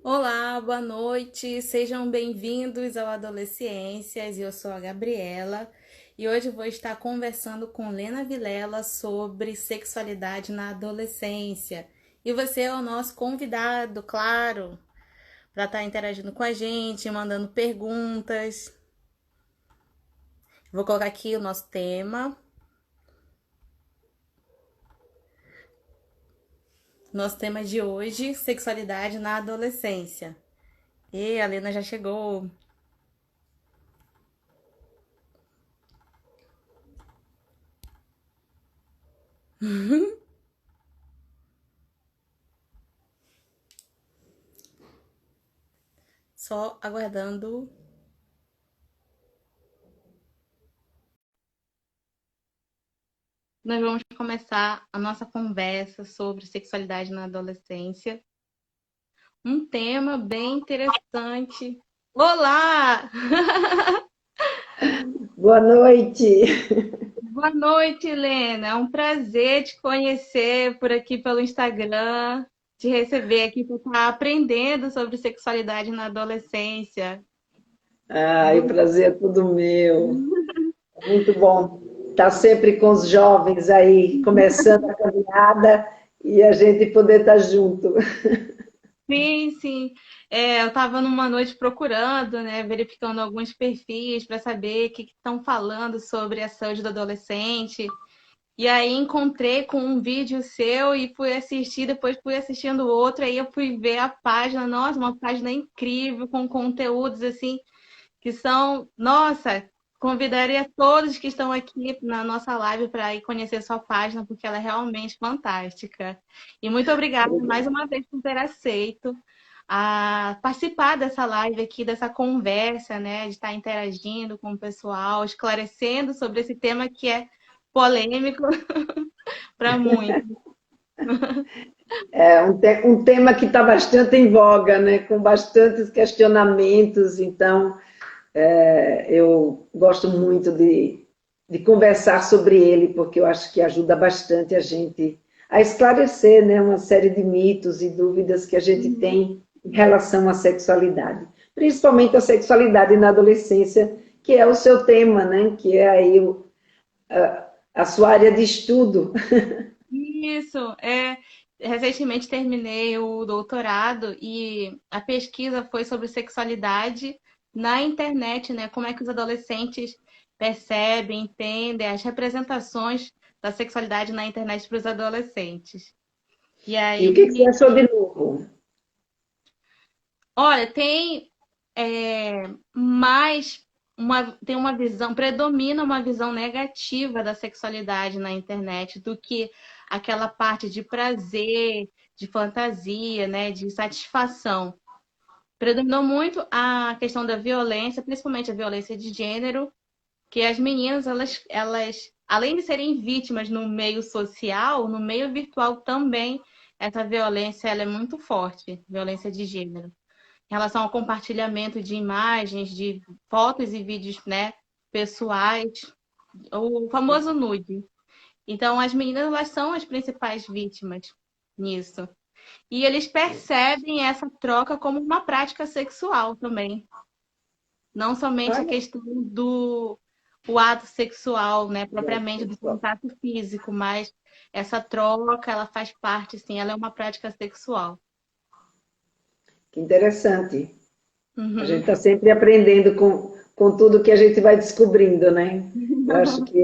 Olá, boa noite, sejam bem-vindos ao Adolescências. Eu sou a Gabriela e hoje vou estar conversando com Lena Vilela sobre sexualidade na adolescência. E você é o nosso convidado, claro, para estar interagindo com a gente, mandando perguntas. Vou colocar aqui o nosso tema. Nosso tema de hoje, sexualidade na adolescência. E a Lena já chegou. Só aguardando. Nós vamos começar a nossa conversa sobre sexualidade na adolescência. Um tema bem interessante. Olá! Boa noite. Boa noite, Helena. É um prazer te conhecer por aqui pelo Instagram, te receber aqui para estar aprendendo sobre sexualidade na adolescência. Ai, o prazer é todo meu. É muito bom estar sempre com os jovens aí, começando a caminhada e a gente poder estar junto. Sim, sim. Eu estava numa noite procurando, né, verificando alguns perfis para saber o que estão falando sobre a saúde do adolescente. E aí encontrei com um vídeo seu e fui assistir, depois fui assistindo outro, aí eu fui ver a página, nossa, uma página incrível, com conteúdos assim, que são, nossa, convidaria todos que estão aqui na nossa live para ir conhecer sua página, porque ela é realmente fantástica. E muito obrigada mais uma vez por ter aceito a participar dessa live aqui, dessa conversa, né, de estar interagindo com o pessoal, esclarecendo sobre esse tema que é polêmico para muitos. É um tema que está bastante em voga, né? Com bastantes questionamentos, então eu gosto muito de conversar sobre ele, porque eu acho que ajuda bastante a gente a esclarecer, né, uma série de mitos e dúvidas que a gente Uhum. tem em relação à sexualidade, principalmente a sexualidade na adolescência, que é o seu tema, né, que é aí a sua área de estudo. Isso, recentemente terminei o doutorado e a pesquisa foi sobre sexualidade na internet, né? Como é que os adolescentes percebem, entendem as representações da sexualidade na internet para os adolescentes. E E o que você aí, achou de novo? olha, mais tem uma visão, predomina uma visão negativa da sexualidade na internet do que aquela parte de prazer, de fantasia, né, de satisfação. Predominou muito a questão da violência, principalmente a violência de gênero, que as meninas, elas, além de serem vítimas no meio social, no meio virtual também, essa violência ela é muito forte, violência de gênero em relação ao compartilhamento de imagens, de fotos e vídeos, né, pessoais, o famoso nude. Então, as meninas elas são as principais vítimas nisso. E eles percebem essa troca como uma prática sexual também. Não somente a Olha, questão do o ato sexual, né, é, propriamente do pessoal, contato físico, mas essa troca, ela faz parte, sim, ela é uma prática sexual. que interessante. A gente Uhum. está sempre aprendendo com tudo que a gente vai descobrindo, né? Eu acho que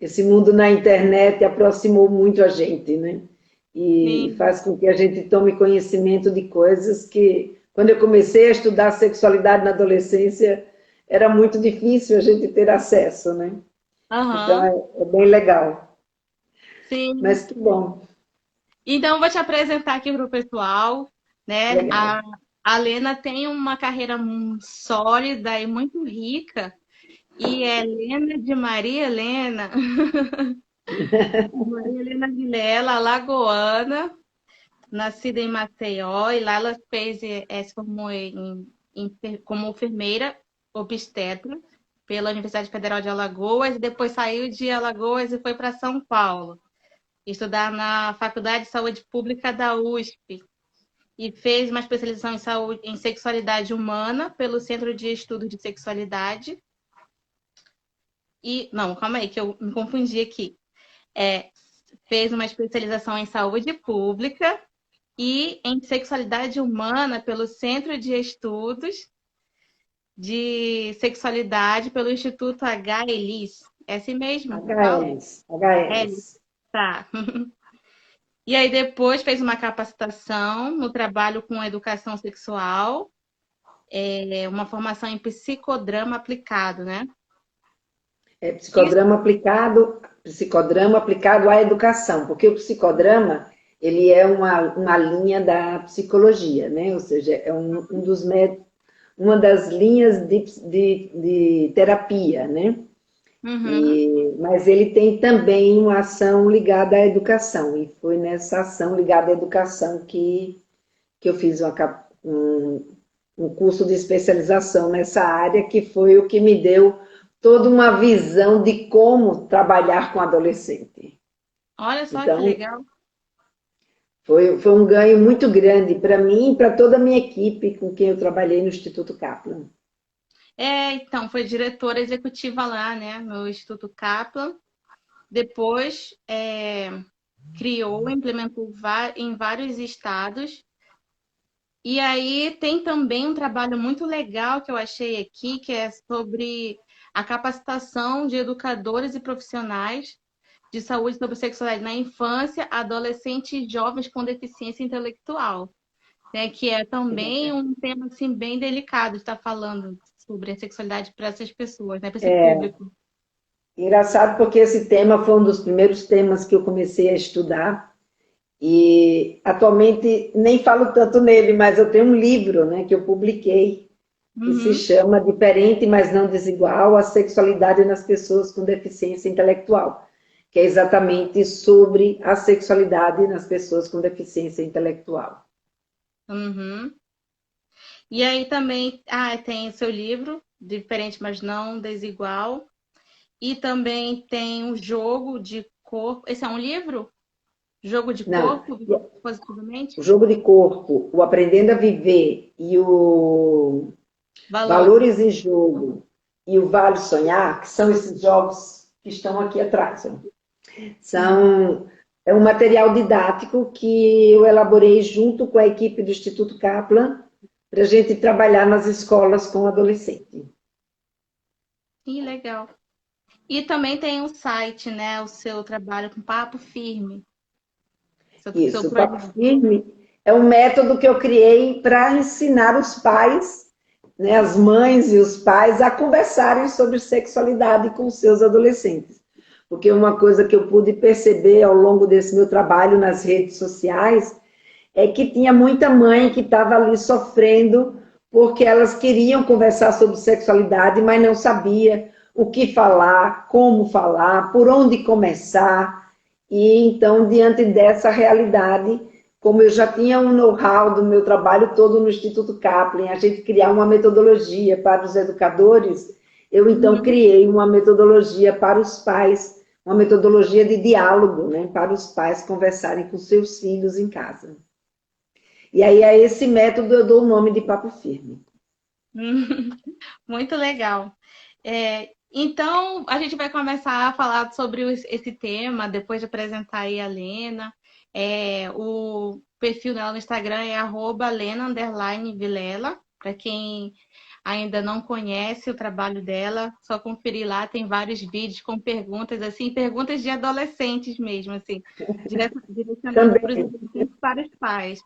esse mundo na internet aproximou muito a gente, né? E Sim. faz com que a gente tome conhecimento de coisas que, quando eu comecei a estudar sexualidade na adolescência, era muito difícil a gente ter acesso, né? Então Aham. é bem legal. Sim. Mas que bom, Então, eu vou te apresentar aqui para o pessoal, né? legal. A Lena tem uma carreira sólida e muito rica, e é Helena de Maria Helena, Maria Helena Vilela, alagoana, nascida em Maceió, e lá ela se formou como enfermeira obstetra pela Universidade Federal de Alagoas, e depois saiu de Alagoas e foi para São Paulo estudar na Faculdade de Saúde Pública da USP. e fez uma especialização em saúde, em sexualidade humana pelo Centro de Estudos de Sexualidade. E, não, calma aí, que eu me confundi aqui. Fez uma especialização em saúde pública e em sexualidade humana pelo Centro de Estudos de Sexualidade pelo Instituto H. Elis. É assim mesmo? Fala? HES, É, HES. tá. E aí depois fez uma capacitação no trabalho com educação sexual, uma formação em psicodrama aplicado, né? Isso. Psicodrama aplicado à educação, porque o psicodrama, ele é uma linha da psicologia, né? Ou seja, é uma das linhas de terapia, né? Uhum. Mas ele tem também uma ação ligada à educação, e foi nessa ação ligada à educação que eu fiz um curso de especialização nessa área, que foi o que me deu toda uma visão de como trabalhar com adolescente. Olha só que Então, legal. foi um ganho muito grande para mim e para toda a minha equipe com quem eu trabalhei no Instituto Kaplan. Então, foi diretora executiva lá, né, no Instituto Kaplan. Depois, criou, implementou em vários estados. E aí tem também um trabalho muito legal que eu achei aqui, que é sobre a capacitação de educadores e profissionais de saúde sobre sexualidade na infância, adolescente e jovens com deficiência intelectual, né? Que é também um tema assim, bem delicado de estar falando sobre a sexualidade para essas pessoas, né? Para esse público. Engraçado porque esse tema foi um dos primeiros temas que eu comecei a estudar, e atualmente nem falo tanto nele, mas eu tenho um livro, né, que eu publiquei, que se Uhum. chama Diferente, mas não Desigual, a sexualidade nas pessoas com deficiência intelectual, que é exatamente sobre a sexualidade nas pessoas com deficiência intelectual. Uhum. E aí também tem o seu livro, Diferente, mas não Desigual. E também tem um jogo de corpo. Esse é um livro? Jogo de Não, corpo, positivamente? o jogo de corpo, o Aprendendo a Viver e o Valores. Valores em Jogo e o Vale Sonhar, que são esses jogos que estão aqui atrás. É um material didático que eu elaborei junto com a equipe do Instituto Kaplan para a gente trabalhar nas escolas com adolescente. Ih, legal. E também tem um site, né? O seu trabalho com Papo Firme. Seu Isso, o Papo projeto. Firme é um método que eu criei para ensinar os pais, né, as mães e os pais, a conversarem sobre sexualidade com seus adolescentes. Porque uma coisa que eu pude perceber ao longo desse meu trabalho nas redes sociais é que tinha muita mãe que estava ali sofrendo porque elas queriam conversar sobre sexualidade, mas não sabia o que falar, como falar, por onde começar. E então, diante dessa realidade, como eu já tinha um know-how do meu trabalho todo no Instituto Kaplan, a gente criar uma metodologia para os educadores, eu então Uhum. criei uma metodologia para os pais, uma metodologia de diálogo, né, para os pais conversarem com seus filhos em casa. E aí, a esse método, eu dou o nome de Papo Firme. Muito legal. Então, a gente vai começar a falar sobre esse tema, depois de apresentar aí a Lena. O perfil dela no Instagram é @Lena_Vilela. Para quem ainda não conhece o trabalho dela, só conferir lá, tem vários vídeos com perguntas, assim, perguntas de adolescentes mesmo, assim, direcionado para os Também. adolescentes e para os pais.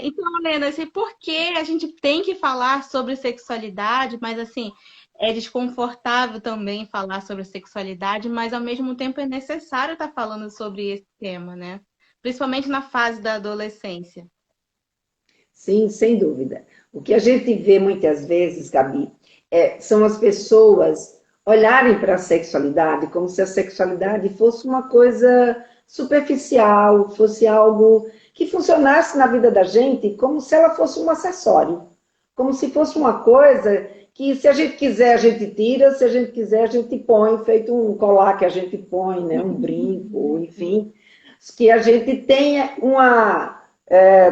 Então, Helena, assim, por que a gente tem que falar sobre sexualidade, mas assim, é desconfortável também falar sobre sexualidade, mas ao mesmo tempo é necessário estar falando sobre esse tema, né? Principalmente na fase da adolescência. Sim, sem dúvida. O que a gente vê muitas vezes, Gabi, são as pessoas olharem para a sexualidade como se a sexualidade fosse uma coisa superficial, fosse algo que funcionasse na vida da gente como se ela fosse um acessório, como se fosse uma coisa que, se a gente quiser, a gente tira, se a gente quiser, a gente põe, feito um colar que a gente põe, né, um brinco, enfim, que a gente tenha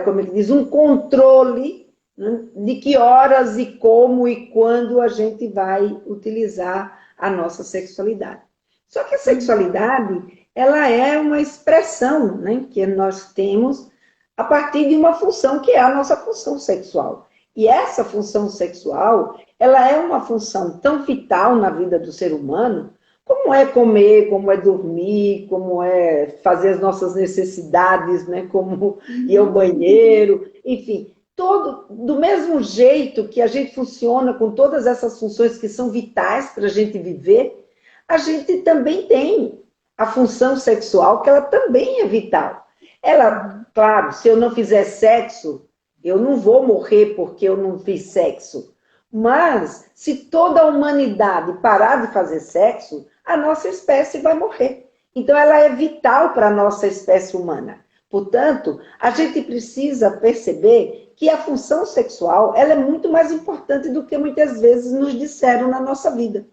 como ele diz, um controle, né, de que horas e como e quando a gente vai utilizar a nossa sexualidade. Só que a sexualidade, ela é uma expressão, né, que nós temos a partir de uma função que é a nossa função sexual. E essa função sexual, ela é uma função tão vital na vida do ser humano, como é comer, como é dormir, como é fazer as nossas necessidades, né, como ir ao banheiro, enfim, todo, do mesmo jeito que a gente funciona com todas essas funções que são vitais para a gente viver, a gente também tem a função sexual, que ela também é vital. Ela, claro, se eu não fizer sexo, eu não vou morrer porque eu não fiz sexo. Mas, se toda a humanidade parar de fazer sexo, a nossa espécie vai morrer. Então, ela é vital para a nossa espécie humana. Portanto, a gente precisa perceber que a função sexual ela é muito mais importante do que muitas vezes nos disseram na nossa vida.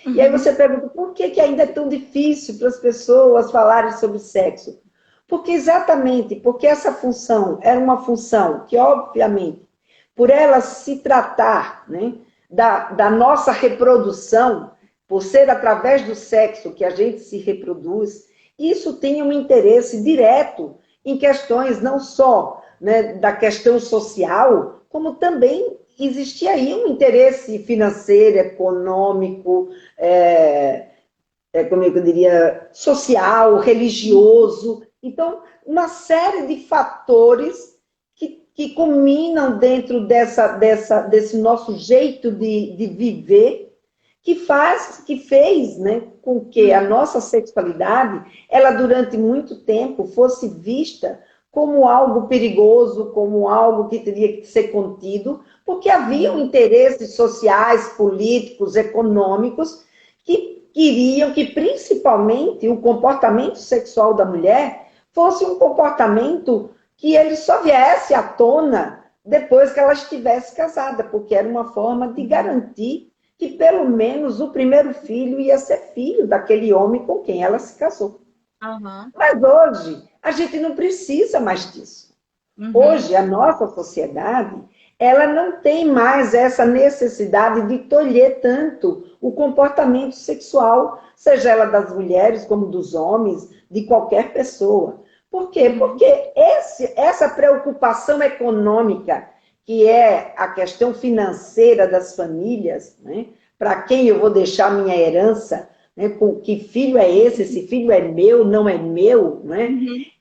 E aí você pergunta, por que ainda é tão difícil para as pessoas falarem sobre sexo? Porque exatamente, porque essa função era uma função que, obviamente, por ela se tratar, né, da nossa reprodução, por ser através do sexo que a gente se reproduz, isso tem um interesse direto em questões não só, né, da questão social, como também existia aí um interesse financeiro, econômico, como eu diria, social, religioso. Então, uma série de fatores que culminam dentro desse nosso jeito de viver, que fez, né, com que a nossa sexualidade, ela durante muito tempo fosse vista como algo perigoso, como algo que teria que ser contido, porque haviam interesses sociais, políticos, econômicos, que queriam que, principalmente, o comportamento sexual da mulher fosse um comportamento que ele só viesse à tona depois que ela estivesse casada, porque era uma forma de garantir que, pelo menos, o primeiro filho ia ser filho daquele homem com quem ela se casou. Uhum. Mas hoje, a gente não precisa mais disso. Hoje, a nossa sociedade, ela não tem mais essa necessidade de tolher tanto o comportamento sexual, seja ela das mulheres como dos homens, de qualquer pessoa. Por quê? Porque essa preocupação econômica, que é a questão financeira das famílias, né? Para quem eu vou deixar minha herança, né? Que filho é esse filho é meu, não é meu, né?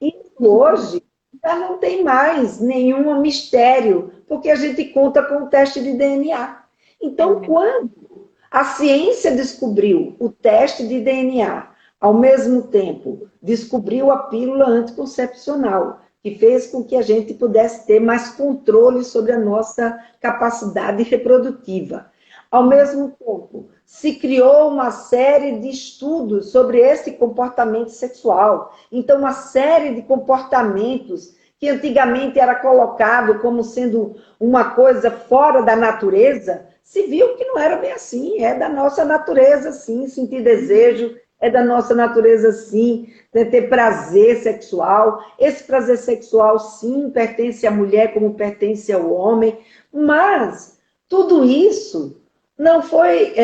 E hoje já não tem mais nenhum mistério, porque a gente conta com o teste de DNA. Então, quando a ciência descobriu o teste de DNA, ao mesmo tempo descobriu a pílula anticoncepcional, que fez com que a gente pudesse ter mais controle sobre a nossa capacidade reprodutiva. Ao mesmo tempo, se criou uma série de estudos sobre esse comportamento sexual. Então, uma série de comportamentos que antigamente era colocado como sendo uma coisa fora da natureza, se viu que não era bem assim, é da nossa natureza, sim, sentir desejo, é da nossa natureza, sim, ter prazer sexual. Esse prazer sexual, sim, pertence à mulher como pertence ao homem, mas tudo isso não foi,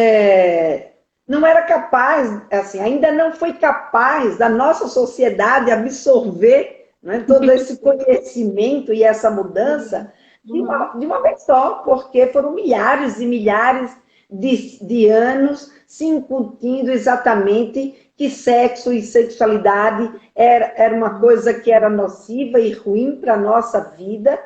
não era capaz, assim, ainda não foi capaz da nossa sociedade absorver, né, todo esse conhecimento e essa mudança de uma vez só, porque foram milhares e milhares de anos se incutindo exatamente que sexo e sexualidade era uma coisa que era nociva e ruim para a nossa vida,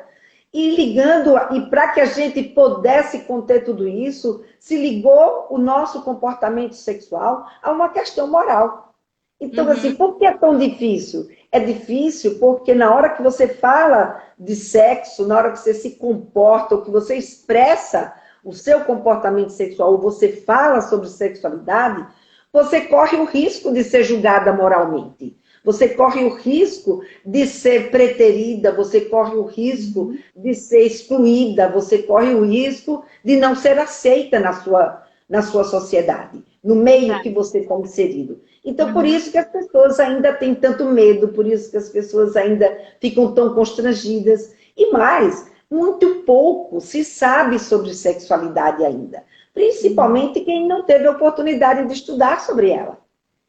e ligando, e para que a gente pudesse conter tudo isso, se ligou o nosso comportamento sexual a uma questão moral. Então, assim, por que é tão difícil? É difícil porque na hora que você fala de sexo, na hora que você se comporta, ou que você expressa o seu comportamento sexual, ou você fala sobre sexualidade, você corre o risco de ser julgada moralmente. Você corre o risco de ser preterida, você corre o risco de ser excluída, você corre o risco de não ser aceita na sua sociedade. no meio que você está inserido. Então, por isso que as pessoas ainda têm tanto medo, por isso que as pessoas ainda ficam tão constrangidas. E mais, muito pouco se sabe sobre sexualidade ainda, principalmente quem não teve a oportunidade de estudar sobre ela.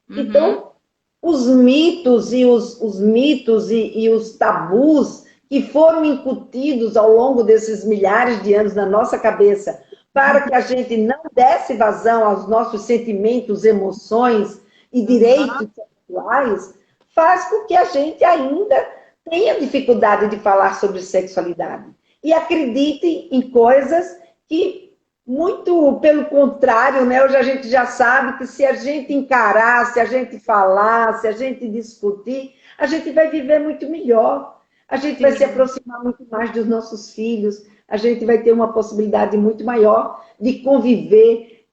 Então, os mitos e os tabus que foram incutidos ao longo desses milhares de anos na nossa cabeça, para que a gente não desse vazão aos nossos sentimentos, emoções e direitos sexuais, faz com que a gente ainda tenha dificuldade de falar sobre sexualidade. E acredite em coisas que, muito pelo contrário, né, hoje a gente já sabe que se a gente encarar, se a gente falar, se a gente discutir, a gente vai viver muito melhor. A gente vai se aproximar muito mais dos nossos filhos, a gente vai ter uma possibilidade muito maior de conviver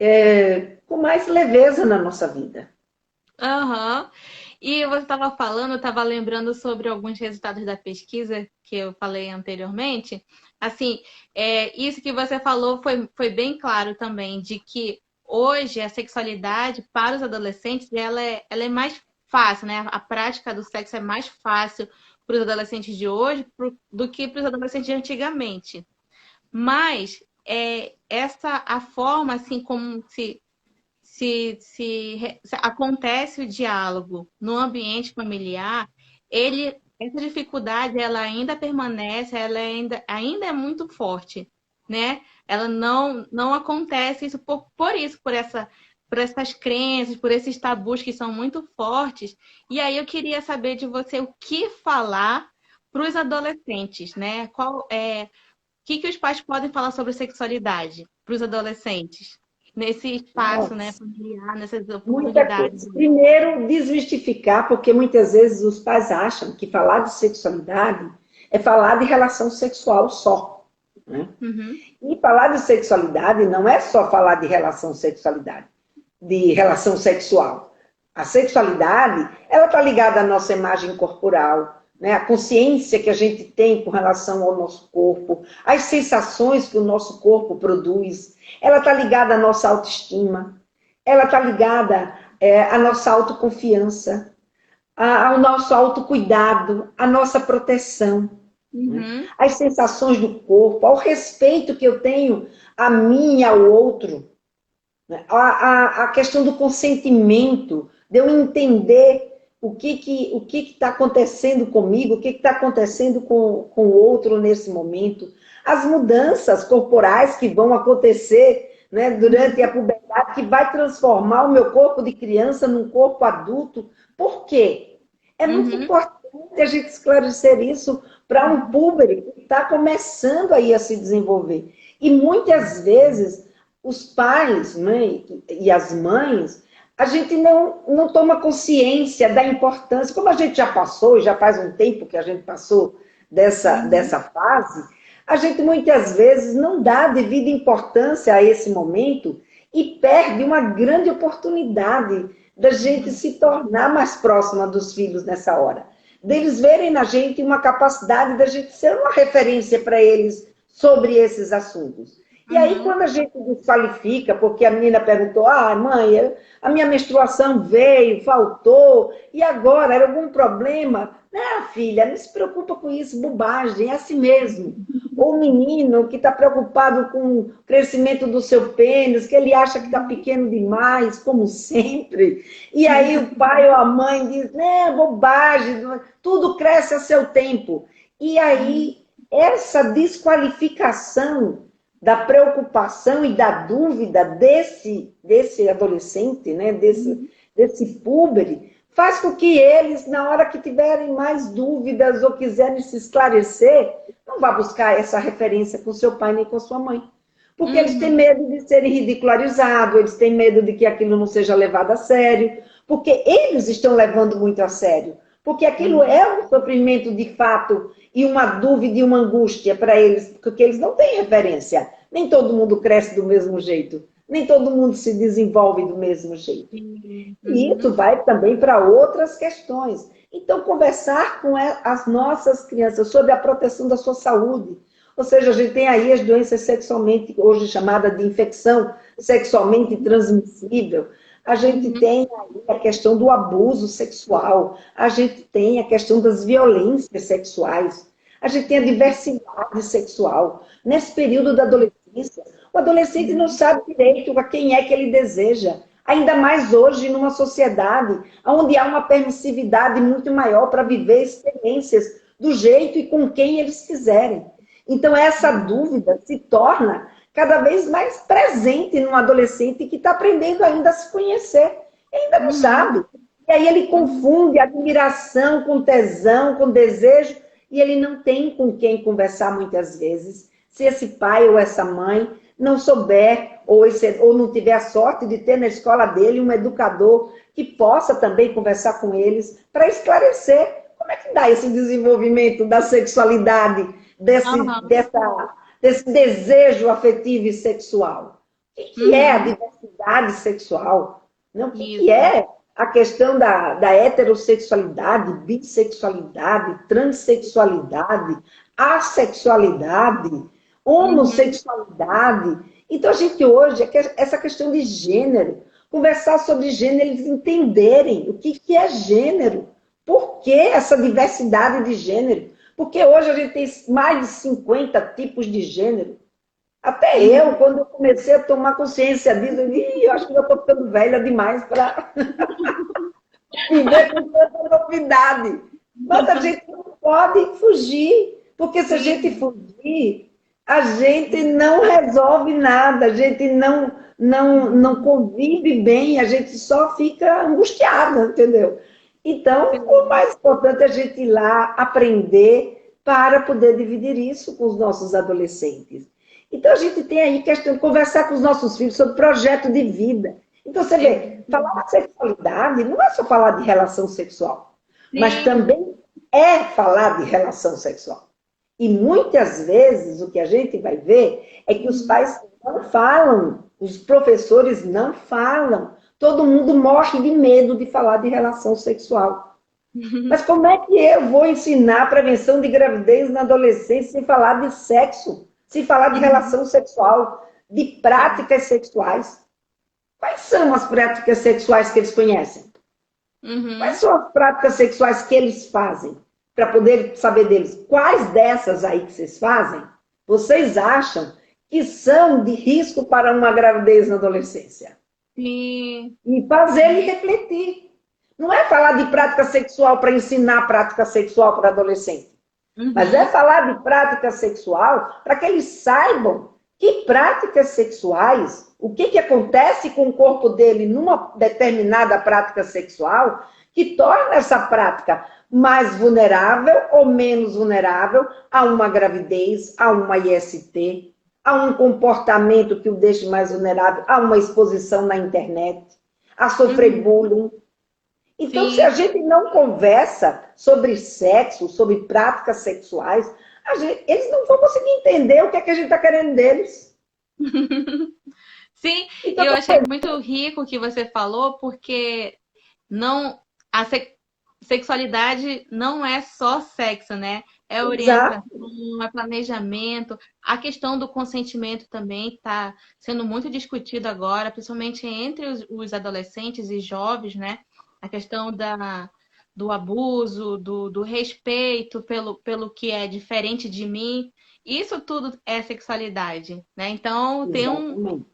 com mais leveza na nossa vida. Aham. E você estava falando, eu estava lembrando sobre alguns resultados da pesquisa que eu falei anteriormente. Assim, isso que você falou foi bem claro também, de que hoje a sexualidade para os adolescentes ela é mais fácil, né? A prática do sexo é mais fácil para os adolescentes de hoje do que para os adolescentes de antigamente. Mas a forma assim como se acontece o diálogo no ambiente familiar, essa dificuldade ela ainda permanece, ela ainda é muito forte, né? Ela não acontece isso por essas crenças, por esses tabus que são muito fortes. E aí eu queria saber de você o que falar para os adolescentes, né? O que os pais podem falar sobre sexualidade para os adolescentes? Nesse espaço, né, Nossa, familiar, nessas muita oportunidades. coisa. Primeiro, desmistificar, porque muitas vezes os pais acham que falar de sexualidade é falar de relação sexual só. Né? E falar de sexualidade não é só falar de relação sexual. A sexualidade, ela está ligada à nossa imagem corporal, né? A consciência que a gente tem com relação ao nosso corpo, as sensações que o nosso corpo produz, ela está ligada à nossa autoestima, ela está ligada à nossa autoconfiança, ao nosso autocuidado, à nossa proteção. Né? As sensações do corpo, ao respeito que eu tenho a mim e ao outro, né? A questão do consentimento, de eu entender o que está acontecendo comigo, o que está acontecendo com o outro nesse momento, as mudanças corporais que vão acontecer, né, durante a puberdade, que vai transformar o meu corpo de criança num corpo adulto. Por quê? É muito importante a gente esclarecer isso para um público que está começando aí a se desenvolver. E muitas vezes os pais, né, e as mães, a gente não toma consciência da importância, como a gente já passou, já faz um tempo que a gente passou dessa fase, a gente muitas vezes não dá devida importância a esse momento e perde uma grande oportunidade da gente se tornar mais próxima dos filhos nessa hora. Deles verem na gente uma capacidade da gente ser uma referência para eles sobre esses assuntos. E aí, quando a gente desqualifica, porque a menina perguntou, mãe, a minha menstruação veio, faltou, e agora, era algum problema? Não, filha, não se preocupa com isso, bobagem, é assim mesmo. Ou o menino que está preocupado com o crescimento do seu pênis, que ele acha que está pequeno demais, como sempre. E aí o pai ou a mãe diz, não, bobagem, tudo cresce a seu tempo. E aí, essa desqualificação da preocupação e da dúvida desse adolescente, né, desse púbere, faz com que eles, na hora que tiverem mais dúvidas ou quiserem se esclarecer, não vá buscar essa referência com seu pai nem com sua mãe. Porque eles têm medo de serem ridicularizados, eles têm medo de que aquilo não seja levado a sério, porque eles estão levando muito a sério. Porque aquilo é um sofrimento de fato e uma dúvida e uma angústia para eles, porque eles não têm referência. Nem todo mundo cresce do mesmo jeito, nem todo mundo se desenvolve do mesmo jeito. E isso vai também para outras questões. Então, conversar com as nossas crianças sobre a proteção da sua saúde. Ou seja, a gente tem aí as doenças sexualmente, hoje chamada de infecção sexualmente transmissível, A gente Uhum. tem aí a questão do abuso sexual, a gente tem a questão das violências sexuais, a gente tem a diversidade sexual. Nesse período da adolescência, o adolescente não sabe direito a quem é que ele deseja. Ainda mais hoje, numa sociedade onde há uma permissividade muito maior para viver experiências do jeito e com quem eles quiserem. Então, essa dúvida se torna cada vez mais presente num adolescente que está aprendendo ainda a se conhecer. Ele ainda não Uhum. sabe. E aí ele Uhum. confunde admiração com tesão, com desejo, e ele não tem com quem conversar muitas vezes. Se esse pai ou essa mãe não souber, ou não tiver a sorte de ter na escola dele um educador que possa também conversar com eles para esclarecer como é que dá esse desenvolvimento da sexualidade, Aham. desse desejo afetivo e sexual. O que é a Uhum. diversidade sexual? Não, o que Isso. é a questão da heterossexualidade, bissexualidade, transexualidade, assexualidade, Uhum. homossexualidade. Então, a gente hoje, essa questão de gênero, conversar sobre gênero, eles entenderem o que é gênero, por que essa diversidade de gênero. Porque hoje a gente tem mais de 50 tipos de gênero. Até eu, Uhum. quando eu comecei a tomar consciência disso, eu acho que eu estou ficando velha demais para viver com tanta novidade. Mas a gente não pode fugir, porque se a gente Sim. fugir, a gente não resolve nada, a gente não convive bem, a gente só fica angustiada, entendeu? Então, o Sim. mais importante é a gente ir lá aprender para poder dividir isso com os nossos adolescentes. Então, a gente tem aí questão de conversar com os nossos filhos sobre projeto de vida. Então, você vê, falar de sexualidade não é só falar de relação sexual, mas Sim. também é falar de relação sexual. E muitas vezes o que a gente vai ver é que os Uhum. pais não falam, os professores não falam. Todo mundo morre de medo de falar de relação sexual. Mas como é que eu vou ensinar a prevenção de gravidez na adolescência sem falar de sexo, sem falar de Uhum. relação sexual, de Sim. práticas sexuais? Quais são as práticas sexuais que eles conhecem? Quais Uhum. são as práticas sexuais que eles fazem? Para poder saber deles. Quais dessas aí que vocês fazem, vocês acham que são de risco para uma gravidez na adolescência? Sim. E fazer ele refletir. Não é falar de prática sexual para ensinar prática sexual para adolescente. Mas é Uhum. falar de prática sexual para que eles saibam que práticas sexuais, o que acontece com o corpo dele numa determinada prática sexual, que torna essa prática mais vulnerável ou menos vulnerável a uma gravidez, a uma IST, a um comportamento que o deixe mais vulnerável, a uma exposição na internet, a sofrer Uhum. bullying. Então, se a Sim. gente não conversa sobre sexo, sobre práticas sexuais, eles não vão conseguir entender o que a gente está querendo deles. Sim, e Então, eu achei muito rico o que você falou, porque não a sexualidade não é só sexo, né? É orientação, exato, é planejamento. A questão do consentimento também está sendo muito discutido agora, principalmente entre os adolescentes e jovens, né? A questão do abuso, do respeito pelo que é diferente de mim. Isso tudo é sexualidade, né? Então, tem exatamente.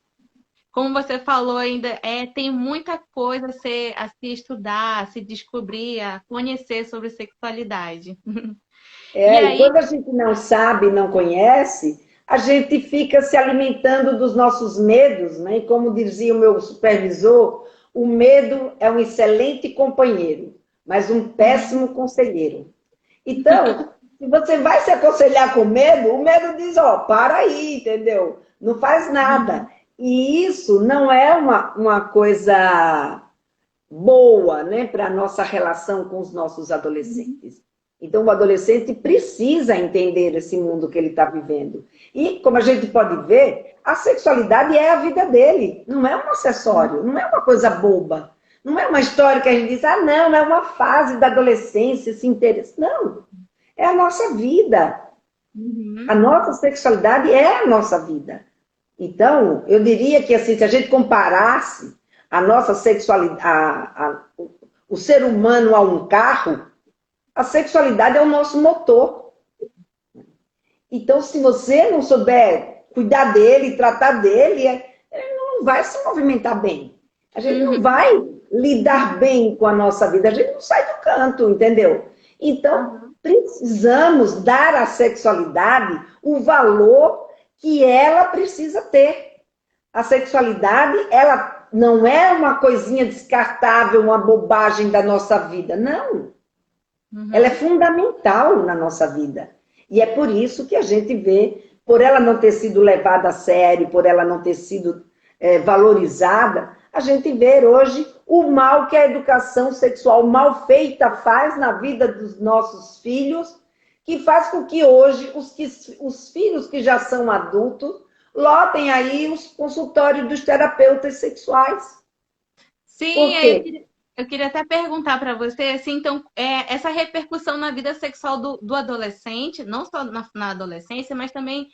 como você falou ainda, tem muita coisa a se estudar, a se descobrir, a conhecer sobre sexualidade. E E aí, quando a gente não sabe, não conhece, a gente fica se alimentando dos nossos medos, né? E como dizia o meu supervisor, o medo é um excelente companheiro, mas um uhum, péssimo conselheiro. Então, se você vai se aconselhar com medo, o medo diz, ó, para aí, entendeu? Não faz nada. uhum, E isso não é uma coisa boa, né, para a nossa relação com os nossos uhum, adolescentes. Então, o adolescente precisa entender esse mundo que ele está vivendo. E, como a gente pode ver, a sexualidade é a vida dele, não é um acessório, não é uma coisa boba. Não é uma história que a gente diz, ah, não, é uma fase da adolescência, se interessa. Não, é a nossa vida. A uhum, nossa sexualidade é a nossa vida. Então, eu diria que assim, se a gente comparasse a nossa sexualidade, o ser humano a um carro, a sexualidade é o nosso motor. Então, se você não souber cuidar dele, tratar dele, ele não vai se movimentar bem. A gente não vai lidar bem com a nossa vida, a gente não sai do canto, entendeu? Então, precisamos dar à sexualidade o valor que ela precisa ter. A sexualidade, ela não é uma coisinha descartável, uma bobagem da nossa vida, não. Ela é fundamental na nossa vida. E é por isso que a gente vê, por ela não ter sido levada a sério, por ela não ter sido valorizada, a gente vê hoje o mal que a educação sexual mal feita faz na vida dos nossos filhos, que faz com que hoje os filhos que já são adultos lotem aí os consultórios dos terapeutas sexuais. Sim, eu queria até perguntar para você, assim, então, essa repercussão na vida sexual do adolescente, não só na adolescência, mas também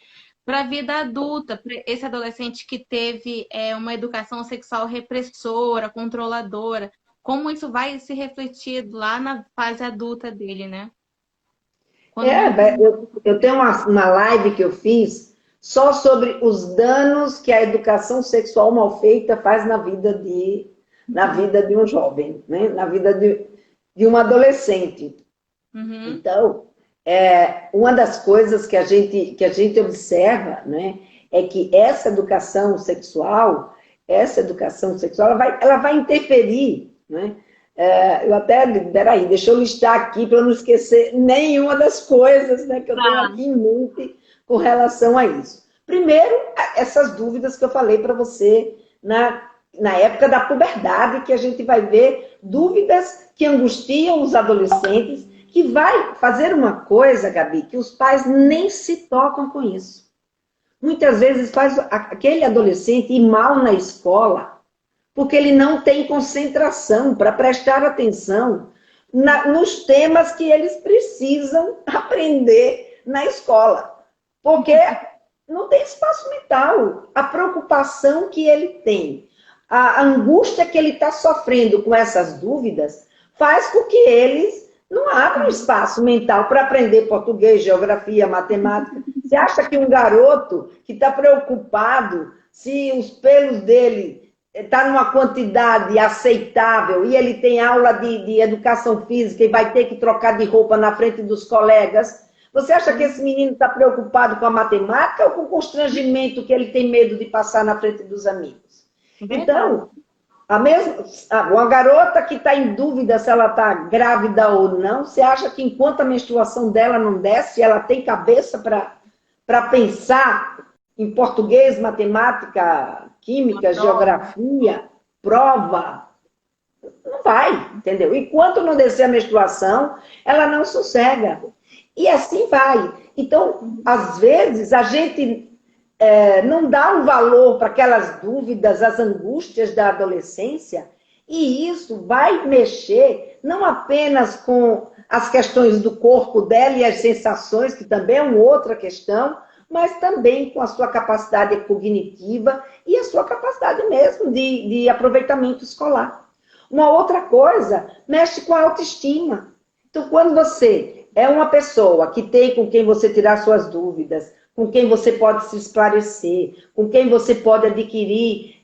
para a vida adulta, para esse adolescente que teve uma educação sexual repressora, controladora, como isso vai se refletir lá na fase adulta dele, né? Eu tenho uma live que eu fiz só sobre os danos que a educação sexual mal feita faz na vida de um jovem, né? Na vida de um adolescente. Então, uma das coisas que a gente observa, né, é que essa educação sexual ela vai interferir, né? Peraí, deixa eu listar aqui para eu não esquecer nenhuma das coisas, né, que eu tenho aqui em mente com relação a isso. Primeiro, essas dúvidas que eu falei para você na época da puberdade, que a gente vai ver dúvidas que angustiam os adolescentes, que vai fazer uma coisa, Gabi, que os pais nem se tocam com isso. Muitas vezes faz aquele adolescente ir mal na escola, porque ele não tem concentração para prestar atenção nos temas que eles precisam aprender na escola. Porque não tem espaço mental. A preocupação que ele tem, a angústia que ele está sofrendo com essas dúvidas, faz com que eles não abram espaço mental para aprender português, geografia, matemática. Você acha que um garoto que está preocupado se os pelos dele está numa quantidade aceitável e ele tem aula de educação física e vai ter que trocar de roupa na frente dos colegas, você acha que esse menino está preocupado com a matemática ou com o constrangimento que ele tem medo de passar na frente dos amigos? Então, uma garota que está em dúvida se ela está grávida ou não, você acha que enquanto a menstruação dela não desce, ela tem cabeça para pensar em português, matemática, química, geografia, prova? Não vai, entendeu? Enquanto não descer a menstruação, ela não sossega. E assim vai. Então, às vezes, a gente não dá um valor para aquelas dúvidas, as angústias da adolescência, e isso vai mexer não apenas com as questões do corpo dela e as sensações, que também é uma outra questão, mas também com a sua capacidade cognitiva e a sua capacidade mesmo de aproveitamento escolar. Uma outra coisa, mexe com a autoestima. Então, quando você é uma pessoa que tem com quem você tirar suas dúvidas, com quem você pode se esclarecer, com quem você pode adquirir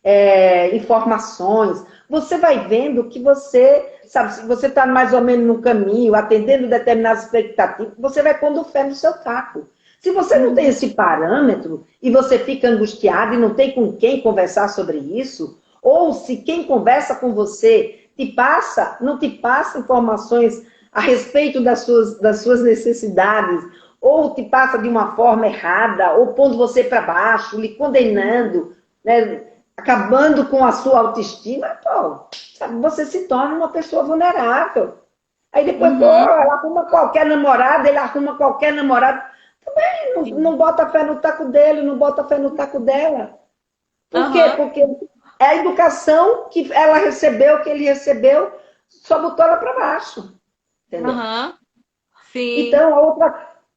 informações, você vai vendo que você, sabe, se você está mais ou menos no caminho, atendendo determinadas expectativas, você vai pondo fé no seu taco. Se você não tem esse parâmetro e você fica angustiado e não tem com quem conversar sobre isso, ou se quem conversa com você não te passa informações a respeito das suas necessidades, ou te passa de uma forma errada, ou pondo você para baixo, lhe condenando, né, acabando com a sua autoestima, pô, sabe, você se torna uma pessoa vulnerável. Aí depois, ela arruma qualquer namorada, ele arruma qualquer namorado. Também não bota fé no taco dele, não bota fé no taco dela. Por quê? Porque é a educação que ela recebeu, que ele recebeu, só botou ela para baixo. Entendeu? Sim. Então,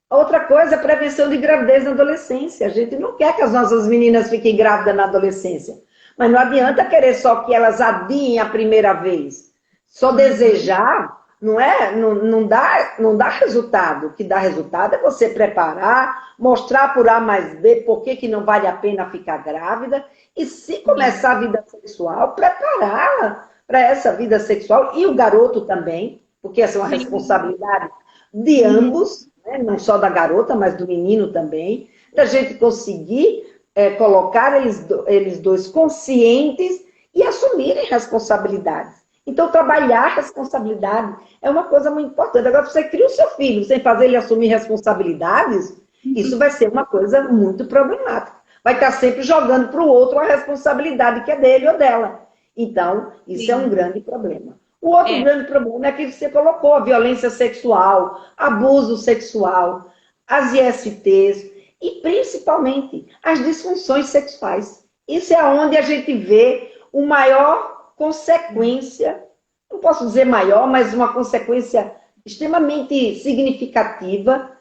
outra coisa é a prevenção de gravidez na adolescência. A gente não quer que as nossas meninas fiquem grávidas na adolescência. Mas não adianta querer só que elas adiem a primeira vez. Só desejar não dá resultado. O que dá resultado é você preparar, mostrar por A mais B por que não vale a pena ficar grávida. E se começar a vida sexual, prepará-la para essa vida sexual. E o garoto também, porque essa é uma responsabilidade de ambos, né? Não só da garota, mas do menino também. Da gente conseguir colocar eles dois conscientes e assumirem responsabilidades. Então, trabalhar a responsabilidade é uma coisa muito importante. Agora, você cria o seu filho sem fazer ele assumir responsabilidades, isso vai ser uma coisa muito problemática. Vai estar sempre jogando para o outro a responsabilidade que é dele ou dela. Então, isso é um grande problema. O outro grande problema é que você colocou, a violência sexual, abuso sexual, as ISTs e, principalmente, as disfunções sexuais. Isso é onde a gente vê o maior consequência, não posso dizer maior, mas uma consequência extremamente significativa,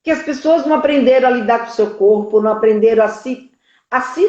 que as pessoas não aprenderam a lidar com o seu corpo, não aprenderam a se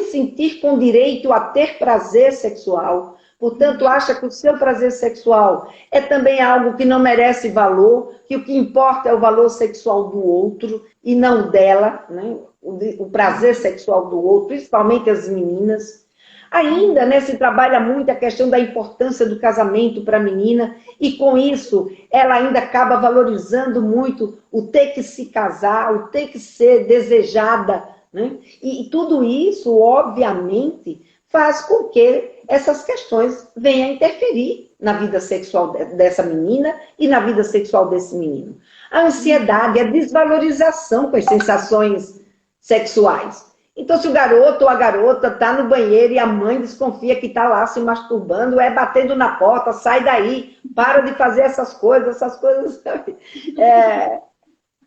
sentir com direito a ter prazer sexual. Portanto, acha que o seu prazer sexual é também algo que não merece valor, que o que importa é o valor sexual do outro e não dela, né? O prazer sexual do outro, principalmente as meninas. Ainda, né, se trabalha muito a questão da importância do casamento para a menina, e com isso ela ainda acaba valorizando muito o ter que se casar, o ter que ser desejada, né? E tudo isso, obviamente, faz com que essas questões venham a interferir na vida sexual dessa menina e na vida sexual desse menino. A ansiedade, a desvalorização com as sensações sexuais. Então, se o garoto ou a garota está no banheiro e a mãe desconfia que está lá se masturbando, é batendo na porta, sai daí, para de fazer essas coisas,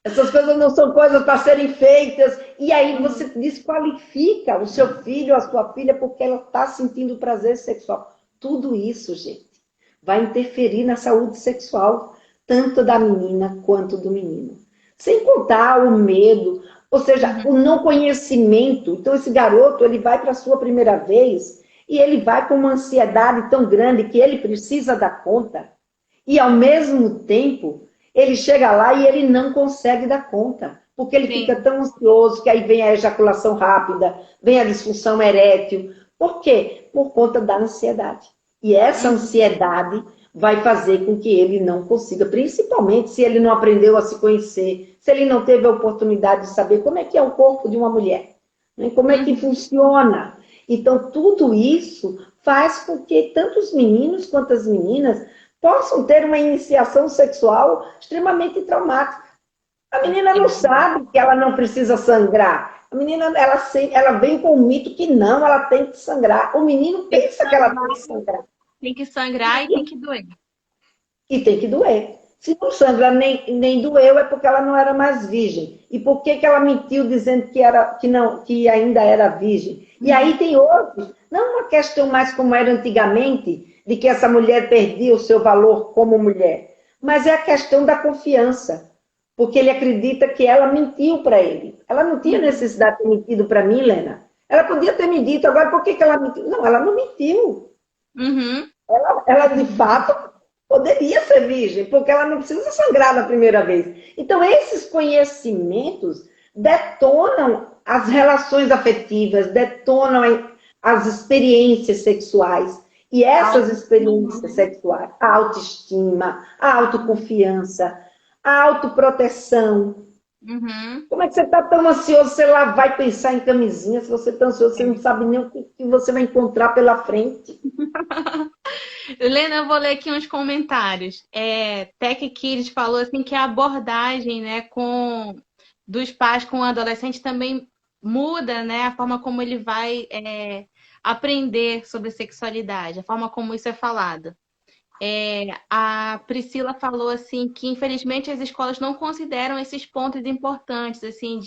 essas coisas não são coisas para serem feitas, e aí você desqualifica o seu filho ou a sua filha porque ela está sentindo prazer sexual. Tudo isso, gente, vai interferir na saúde sexual, tanto da menina quanto do menino. Sem contar o medo, ou seja, o não conhecimento. Então, esse garoto, ele vai para a sua primeira vez e ele vai com uma ansiedade tão grande que ele precisa dar conta. E, ao mesmo tempo, ele chega lá e ele não consegue dar conta. Porque ele fica tão ansioso que aí vem a ejaculação rápida, vem a disfunção erétil. Por quê? Por conta da ansiedade. E essa ansiedade vai fazer com que ele não consiga, principalmente se ele não aprendeu a se conhecer, se ele não teve a oportunidade de saber como é que é o corpo de uma mulher, né? Como é que funciona. Então, tudo isso faz com que tanto os meninos quanto as meninas possam ter uma iniciação sexual extremamente traumática. A menina não sabe que ela não precisa sangrar. A menina, ela vem com o mito que não, ela tem que sangrar. O menino pensa que ela tem que sangrar. Tem que sangrar e tem que doer. E tem que doer. Se não sangra nem doeu, é porque ela não era mais virgem. E por que ela mentiu dizendo que ainda era virgem? E aí tem outros, não uma questão mais como era antigamente, de que essa mulher perdia o seu valor como mulher, mas é a questão da confiança. Porque ele acredita que ela mentiu para ele. Ela não tinha necessidade de ter mentido para mim, Helena. Ela podia ter me dito, agora por que ela mentiu? Não, ela não mentiu. Ela, de fato, poderia ser virgem, porque ela não precisa sangrar na primeira vez. Então, esses conhecimentos detonam as relações afetivas, detonam as experiências sexuais. E essas experiências sexuais, a autoestima, a autoconfiança, a autoproteção. Como é que você está tão ansioso, você lá vai pensar em camisinha, se você está ansioso, você não sabe nem o que você vai encontrar pela frente. Helena, eu vou ler aqui uns comentários. Tech Kids falou assim que a abordagem, né, dos pais com o adolescente também muda, né, a forma como ele vai aprender sobre sexualidade, a forma como isso é falado. A Priscila falou assim que infelizmente as escolas não consideram esses pontos importantes, assim,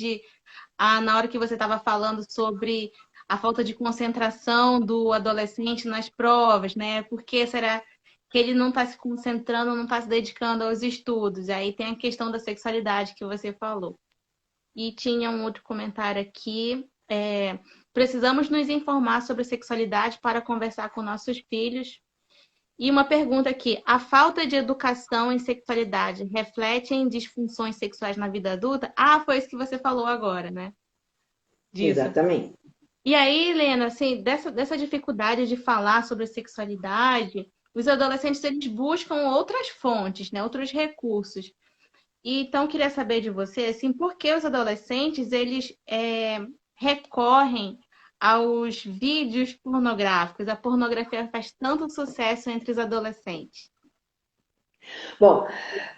na hora que você estava falando sobre a falta de concentração do adolescente nas provas, né? Por que será que ele não está se concentrando, não está se dedicando aos estudos? Aí tem a questão da sexualidade que você falou. E tinha um outro comentário aqui. precisamos nos informar sobre sexualidade para conversar com nossos filhos. E uma pergunta aqui: a falta de educação em sexualidade reflete em disfunções sexuais na vida adulta? Ah, foi isso que você falou agora, né? Disso. Exatamente. E aí, Helena, assim, dessa dificuldade de falar sobre sexualidade, os adolescentes eles buscam outras fontes, né? Outros recursos. E, então, eu queria saber de você, assim, por que os adolescentes eles recorrem aos vídeos pornográficos? A pornografia faz tanto sucesso entre os adolescentes. Bom,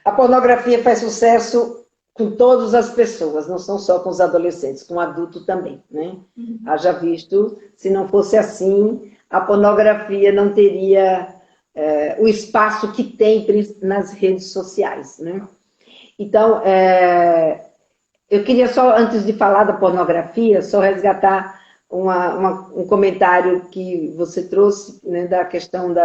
a pornografia faz sucesso com todas as pessoas, não são só com os adolescentes, com o adulto também, né? Haja visto, se não fosse assim, a pornografia não teria o espaço que tem nas redes sociais, né? Então, eu queria só, antes de falar da pornografia, só resgatar um comentário que você trouxe, né, da questão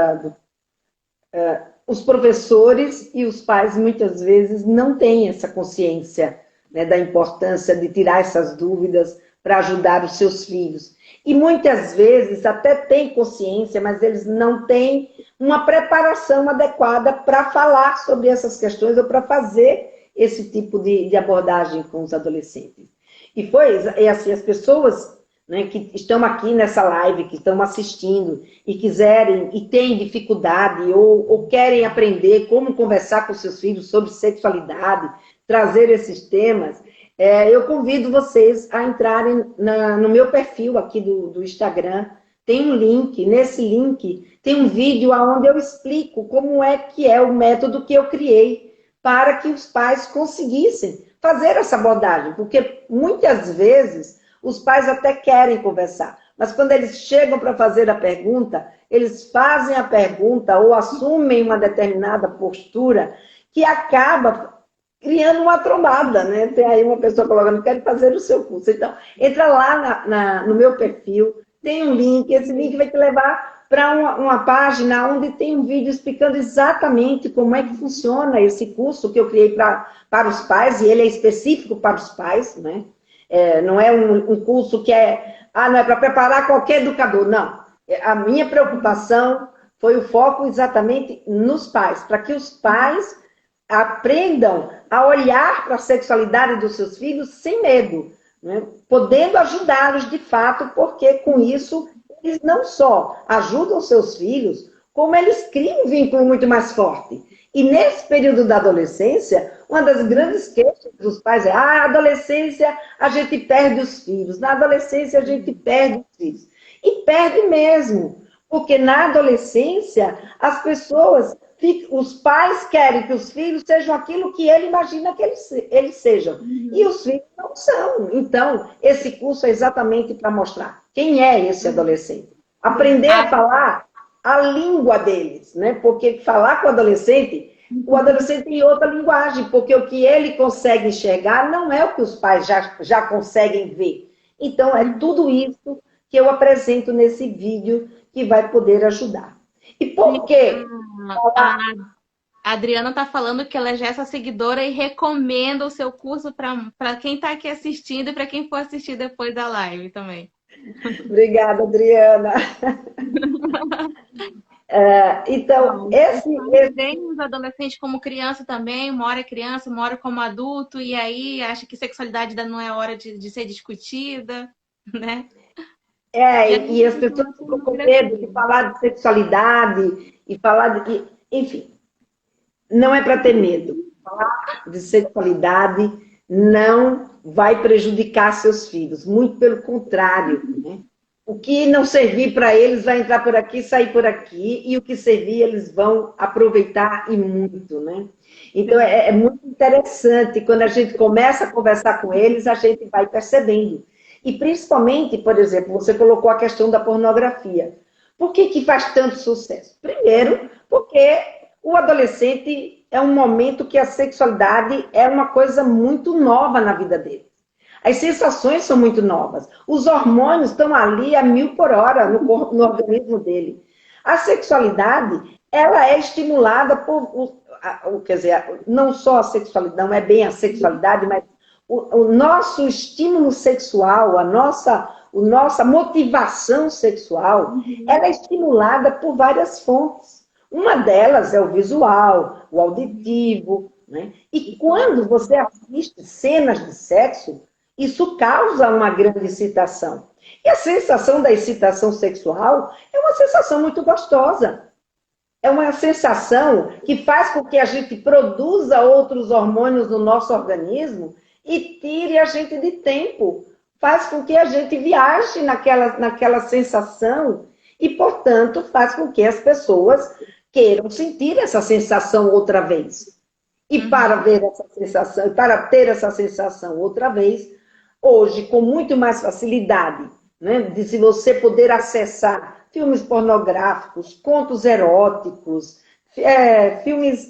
os professores e os pais, muitas vezes, não têm essa consciência, né, da importância de tirar essas dúvidas para ajudar os seus filhos. E muitas vezes até têm consciência, mas eles não têm uma preparação adequada para falar sobre essas questões ou para fazer esse tipo de abordagem com os adolescentes. E assim, as pessoas, né, que estão aqui nessa live, que estão assistindo e quiserem e têm dificuldade ou querem aprender como conversar com seus filhos sobre sexualidade, trazer esses temas, eu convido vocês a entrarem no meu perfil aqui do Instagram. Tem um link, nesse link tem um vídeo onde eu explico como é que é o método que eu criei para que os pais conseguissem fazer essa abordagem, porque muitas vezes os pais até querem conversar, mas quando eles chegam para fazer a pergunta, eles fazem a pergunta ou assumem uma determinada postura que acaba criando uma trombada, né? Tem aí uma pessoa colocando, quero fazer o seu curso. Então, entra lá no meu perfil, tem um link, esse link vai te levar para uma página onde tem um vídeo explicando exatamente como é que funciona esse curso que eu criei para os pais, e ele é específico para os pais, né? Não é um curso que não é para preparar qualquer educador, não. A minha preocupação foi o foco exatamente nos pais, para que os pais aprendam a olhar para a sexualidade dos seus filhos sem medo, né? Podendo ajudá-los de fato, porque com isso eles não só ajudam seus filhos, como eles criam um vínculo muito mais forte. E nesse período da adolescência, uma das grandes queixas dos pais é: na adolescência a gente perde os filhos, na adolescência a gente perde os filhos. E perde mesmo, porque na adolescência as pessoas, os pais querem que os filhos sejam aquilo que ele imagina que eles sejam. E os filhos não são. Então, esse curso é exatamente para mostrar quem é esse adolescente. Aprender a falar a língua deles, né? Porque falar com o adolescente tem outra linguagem, porque o que ele consegue enxergar não é o que os pais já conseguem ver. Então, é tudo isso que eu apresento nesse vídeo que vai poder ajudar. E por quê? A Adriana está falando que ela já é essa seguidora e recomenda o seu curso para quem está aqui assistindo e para quem for assistir depois da live também. Obrigada, Adriana. Então, Tem os adolescentes como criança também, uma hora é criança, uma hora como adulto, e aí acha que sexualidade ainda não é hora de ser discutida, né? E as pessoas ficam com medo de falar de sexualidade e falar de... Enfim, não é para ter medo. Falar de sexualidade não vai prejudicar seus filhos, muito pelo contrário, né? O que não servir para eles vai entrar por aqui, sair por aqui, e o que servir eles vão aproveitar e muito, né? Então é muito interessante, quando a gente começa a conversar com eles, a gente vai percebendo. E principalmente, por exemplo, você colocou a questão da pornografia. Por que faz tanto sucesso? Primeiro, porque o adolescente é um momento que a sexualidade é uma coisa muito nova na vida dele. As sensações são muito novas. Os hormônios estão ali a 1000 por hora no organismo dele. A sexualidade, ela é estimulada quer dizer, não só a sexualidade, não é bem a sexualidade, mas o nosso estímulo sexual, nossa motivação sexual, ela é estimulada por várias fontes. Uma delas é o visual, o auditivo, né? E quando você assiste cenas de sexo, isso causa uma grande excitação. E a sensação da excitação sexual é uma sensação muito gostosa. É uma sensação que faz com que a gente produza outros hormônios no nosso organismo e tire a gente de tempo. Faz com que a gente viaje naquela sensação e, portanto, faz com que as pessoas queiram sentir essa sensação outra vez. E para ver essa sensação, para ter essa sensação outra vez, hoje, com muito mais facilidade, né, de se você poder acessar filmes pornográficos, contos eróticos, filmes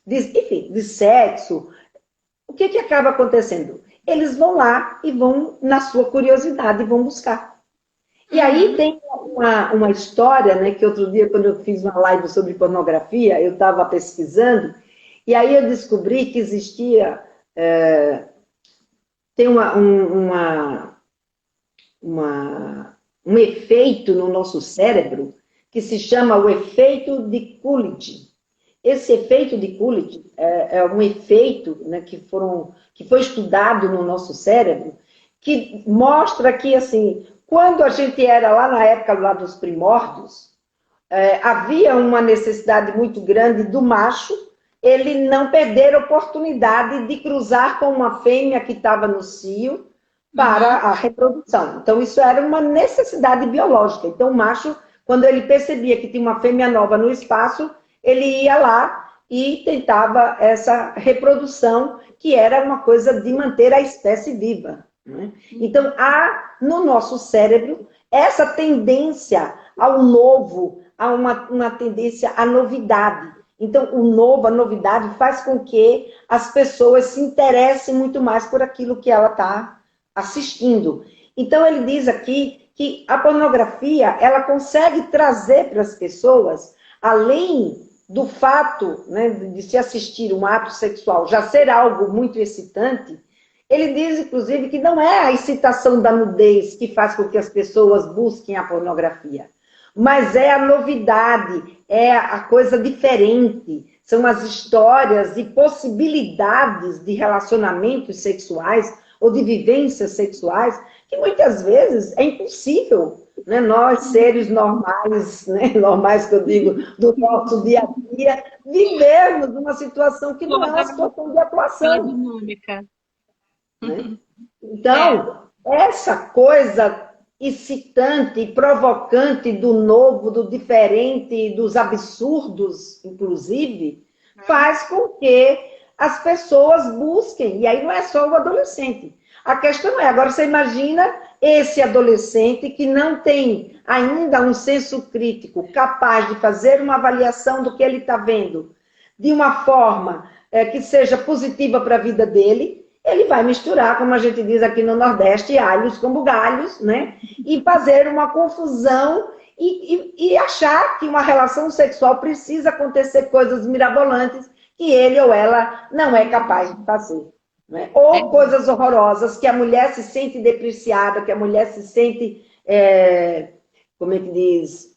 enfim, de sexo, o que acaba acontecendo? Eles vão lá e vão, na sua curiosidade, vão buscar. E aí tem uma história, né, que outro dia, quando eu fiz uma live sobre pornografia, eu estava pesquisando, e aí eu descobri que existia... tem um efeito no nosso cérebro que se chama o efeito de Coolidge. Esse efeito de Coolidge é um efeito, né, que foi estudado no nosso cérebro, que mostra que, assim, quando a gente era lá na época lá dos primórdios, havia uma necessidade muito grande do macho ele não perder a oportunidade de cruzar com uma fêmea que estava no cio para a reprodução. Então, isso era uma necessidade biológica. Então, o macho, quando ele percebia que tinha uma fêmea nova no espaço, ele ia lá e tentava essa reprodução, que era uma coisa de manter a espécie viva, né? Então, há no nosso cérebro essa tendência ao novo, a uma tendência à novidade. Então, o novo, a novidade, faz com que as pessoas se interessem muito mais por aquilo que ela está assistindo. Então, ele diz aqui que a pornografia, ela consegue trazer para as pessoas, além do fato, né, de se assistir um ato sexual já ser algo muito excitante, ele diz, inclusive, que não é a excitação da nudez que faz com que as pessoas busquem a pornografia, mas é a novidade, é a coisa diferente, são as histórias e possibilidades de relacionamentos sexuais ou de vivências sexuais que muitas vezes é impossível, né? Nós, seres normais, né? Normais que eu digo, do nosso dia a dia, vivermos uma situação que não é uma situação de atuação. Né? Então, essa coisa excitante e provocante do novo, do diferente, dos absurdos, inclusive, faz com que as pessoas busquem. E aí não é só o adolescente. A questão é, agora você imagina esse adolescente que não tem ainda um senso crítico capaz de fazer uma avaliação do que ele está vendo de uma forma que seja positiva para a vida dele. Ele vai misturar, como a gente diz aqui no Nordeste, alhos como galhos, né? E fazer uma confusão e achar que uma relação sexual precisa acontecer coisas mirabolantes que ele ou ela não é capaz de fazer. Né? Ou coisas horrorosas, que a mulher se sente depreciada, que a mulher se sente, como é que diz,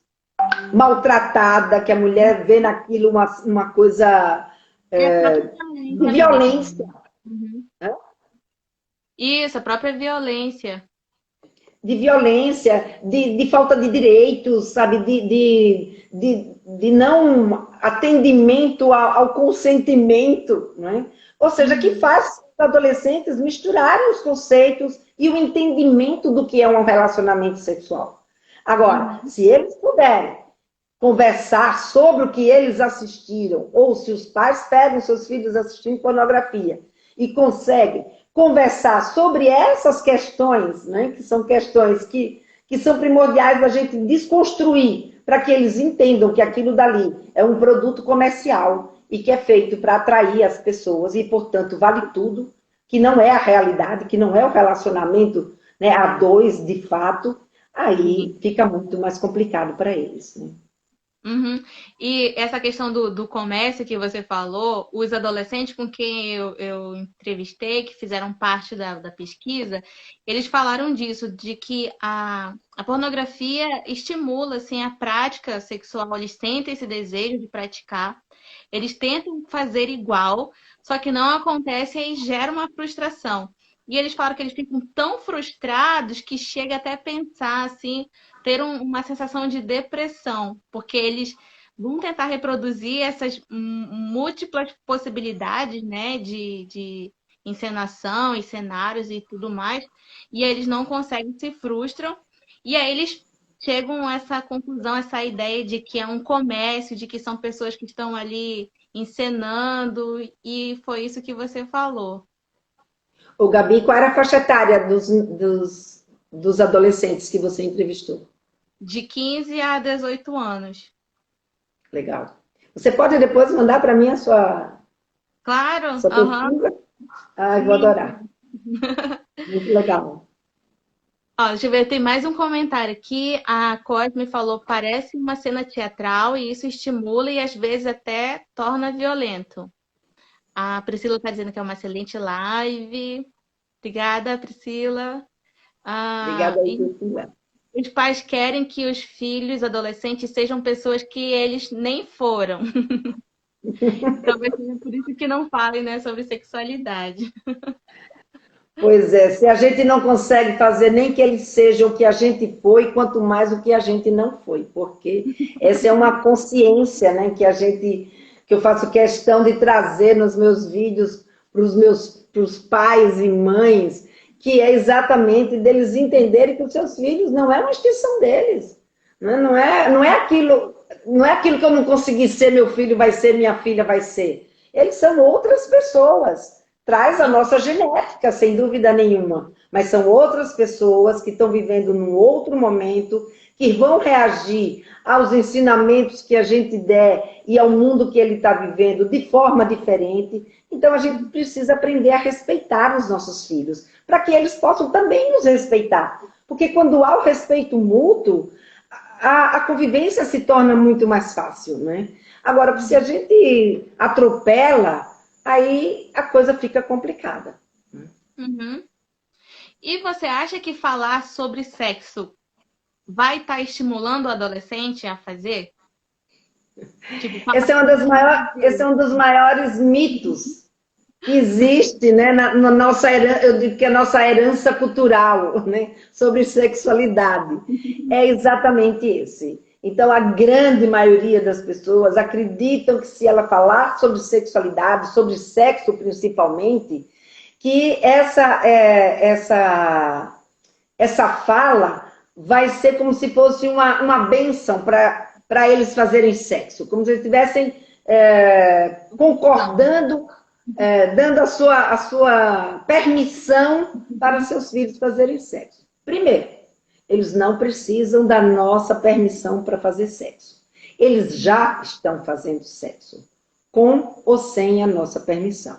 maltratada, que a mulher vê naquilo uma coisa de violência. Isso, a própria violência. De violência, de falta de direitos, sabe? De não atendimento ao consentimento, né? Ou seja, que faz os adolescentes misturarem os conceitos e o entendimento do que é um relacionamento sexual. Agora, se eles puderem conversar sobre o que eles assistiram, ou se os pais pegam seus filhos assistindo pornografia e conseguem conversar sobre essas questões, né, que são questões que são primordiais da gente desconstruir, para que eles entendam que aquilo dali é um produto comercial e que é feito para atrair as pessoas e, portanto, vale tudo, que não é a realidade, que não é o relacionamento, né, a dois, de fato, aí fica muito mais complicado para eles. Né? Uhum. E essa questão do comércio que você falou, os adolescentes com quem eu entrevistei, que fizeram parte da pesquisa, eles falaram disso, de que a pornografia estimula assim, a prática sexual, eles sentem esse desejo de praticar, eles tentam fazer igual, só que não acontece e aí gera uma frustração. E eles falaram que eles ficam tão frustrados que chega até a pensar assim, ter uma sensação de depressão, porque eles vão tentar reproduzir essas múltiplas possibilidades, né, de encenação e cenários e tudo mais, e eles não conseguem, se frustram, e aí eles chegam a essa conclusão, essa ideia de que é um comércio, de que são pessoas que estão ali encenando, e foi isso que você falou. Ô, Gabi, qual era a faixa etária dos adolescentes que você entrevistou? De 15 a 18 anos. Legal. Você pode depois mandar para mim a Claro, sua aham. pesquisa? Ah, eu vou Sim. adorar. Muito legal. Ó, deixa eu ver, tem mais um comentário aqui. A Cosme falou, parece uma cena teatral e isso estimula e às vezes até torna violento. A Priscila está dizendo que é uma excelente live. Obrigada, Priscila. Obrigada aí, E Priscila. os pais querem que os filhos adolescentes sejam pessoas que eles nem foram. Talvez seja por isso que não falem, né, sobre sexualidade. Pois é, se a gente não consegue fazer nem que eles sejam o que a gente foi, quanto mais o que a gente não foi, porque essa é uma consciência, né, que eu faço questão de trazer nos meus vídeos pros pais e mães, que é exatamente deles entenderem que os seus filhos não é uma extensão deles, né? Não é aquilo que eu não consegui ser, meu filho vai ser, minha filha vai ser. Eles são outras pessoas. Traz a nossa genética, sem dúvida nenhuma, mas são outras pessoas que estão vivendo num outro momento, que vão reagir aos ensinamentos que a gente der e ao mundo que ele está vivendo de forma diferente. Então a gente precisa aprender a respeitar os nossos filhos, para que eles possam também nos respeitar. Porque quando há o respeito mútuo, a convivência se torna muito mais fácil, né? Agora, se a gente atropela, aí a coisa fica complicada. Uhum. E você acha que falar sobre sexo vai estar estimulando o adolescente a fazer? Tipo, falar Esse é um dos maiores mitos que existe, né, na nossa herança, eu digo que é a nossa herança cultural, né, sobre sexualidade. É exatamente esse. Então, a grande maioria das pessoas acreditam que se ela falar sobre sexualidade, sobre sexo principalmente, que essa fala vai ser como se fosse uma bênção para eles fazerem sexo, como se eles estivessem concordando, dando a sua permissão para seus filhos fazerem sexo. Primeiro, eles não precisam da nossa permissão para fazer sexo. Eles já estão fazendo sexo, com ou sem a nossa permissão.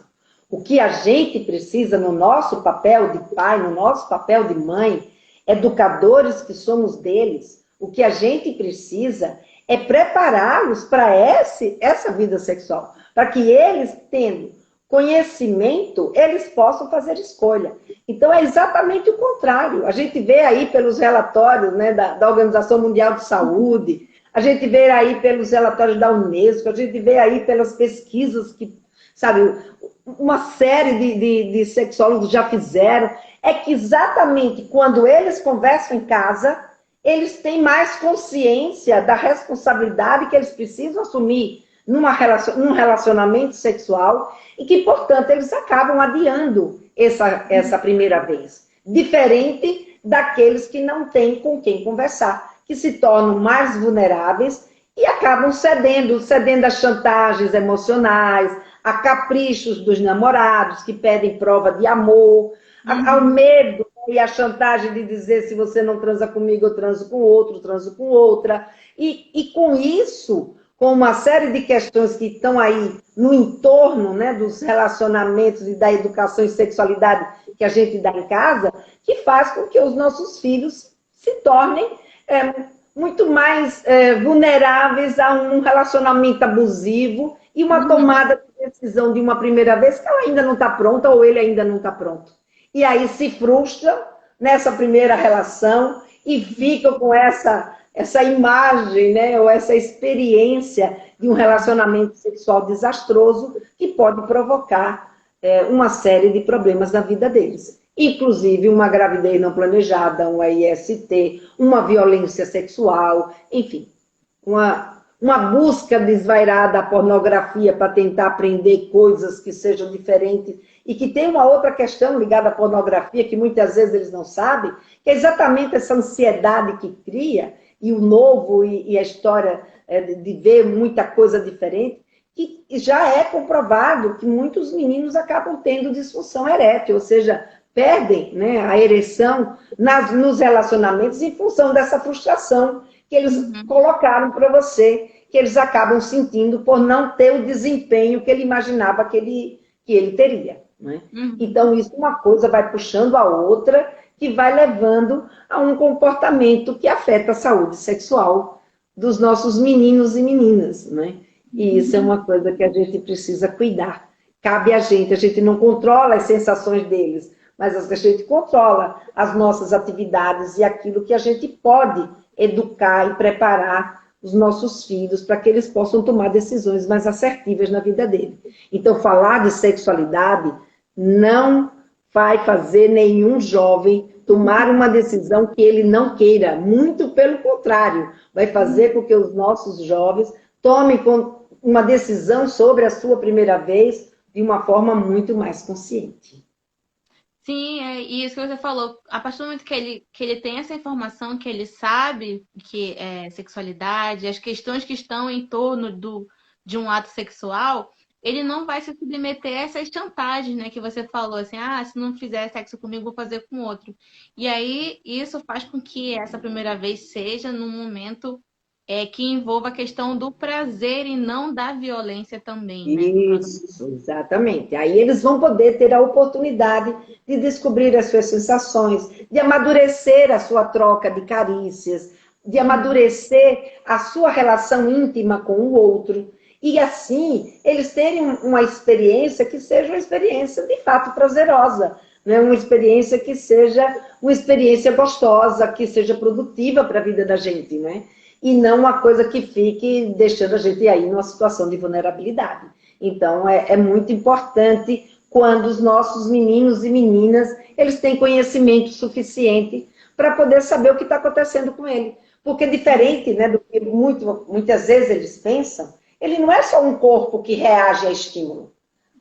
O que a gente precisa no nosso papel de pai, no nosso papel de mãe, educadores que somos deles, o que a gente precisa é prepará-los para essa vida sexual, para que eles, tendo conhecimento, eles possam fazer escolha. Então, é exatamente o contrário. A gente vê aí pelos relatórios, né, da Organização Mundial de Saúde, a gente vê aí pelos relatórios da Unesco, a gente vê aí pelas pesquisas que, sabe, uma série de sexólogos já fizeram, é que exatamente quando eles conversam em casa, eles têm mais consciência da responsabilidade que eles precisam assumir num relacionamento sexual e que, portanto, eles acabam adiando essa primeira vez. Diferente daqueles que não têm com quem conversar, que se tornam mais vulneráveis e acabam cedendo a chantagens emocionais, a caprichos dos namorados que pedem prova de amor, ao medo e a chantagem de dizer se você não transa comigo, eu transo com outro, transo com outra. E com isso, com uma série de questões que estão aí no entorno, né, dos relacionamentos e da educação e sexualidade que a gente dá em casa, que faz com que os nossos filhos se tornem muito mais vulneráveis a um relacionamento abusivo e uma tomada de decisão de uma primeira vez que ela ainda não está pronta ou ele ainda não está pronto. E aí se frustram nessa primeira relação e ficam com essa imagem, né, ou essa experiência de um relacionamento sexual desastroso que pode provocar uma série de problemas na vida deles. Inclusive uma gravidez não planejada, uma IST, uma violência sexual, enfim, uma busca desvairada da pornografia para tentar aprender coisas que sejam diferentes e que tem uma outra questão ligada à pornografia que muitas vezes eles não sabem, que é exatamente essa ansiedade que cria e o novo e a história de ver muita coisa diferente, que já é comprovado que muitos meninos acabam tendo disfunção erétil, ou seja, perdem, né, a ereção nos relacionamentos em função dessa frustração que eles colocaram para você, que eles acabam sentindo por não ter o desempenho que ele imaginava que ele teria. Né? Então, isso uma coisa vai puxando a outra, que vai levando a um comportamento que afeta a saúde sexual dos nossos meninos e meninas. Né? E isso é uma coisa que a gente precisa cuidar. Cabe a gente não controla as sensações deles, mas a gente controla as nossas atividades e aquilo que a gente pode educar e preparar os nossos filhos para que eles possam tomar decisões mais assertivas na vida deles. Então, falar de sexualidade não vai fazer nenhum jovem tomar uma decisão que ele não queira. Muito pelo contrário, vai fazer com que os nossos jovens tomem uma decisão sobre a sua primeira vez de uma forma muito mais consciente. Sim, é isso que você falou. A partir do momento que ele tem essa informação, que ele sabe que é sexualidade, as questões que estão em torno de um ato sexual, ele não vai se submeter a essas chantagens, né? Que você falou assim, se não fizer sexo comigo, vou fazer com outro. E aí, isso faz com que essa primeira vez seja num momento que envolva a questão do prazer e não da violência também, né? Isso, exatamente. Aí eles vão poder ter a oportunidade de descobrir as suas sensações, de amadurecer a sua troca de carícias, de amadurecer a sua relação íntima com o outro. E assim, eles terem uma experiência que seja uma experiência de fato prazerosa, né? Uma experiência que seja uma experiência gostosa, que seja produtiva para a vida da gente, né? E não uma coisa que fique deixando a gente aí numa situação de vulnerabilidade. Então, é muito importante quando os nossos meninos e meninas, eles têm conhecimento suficiente para poder saber o que está acontecendo com ele. Porque diferente, né, do que muitas vezes eles pensam, ele não é só um corpo que reage a estímulo.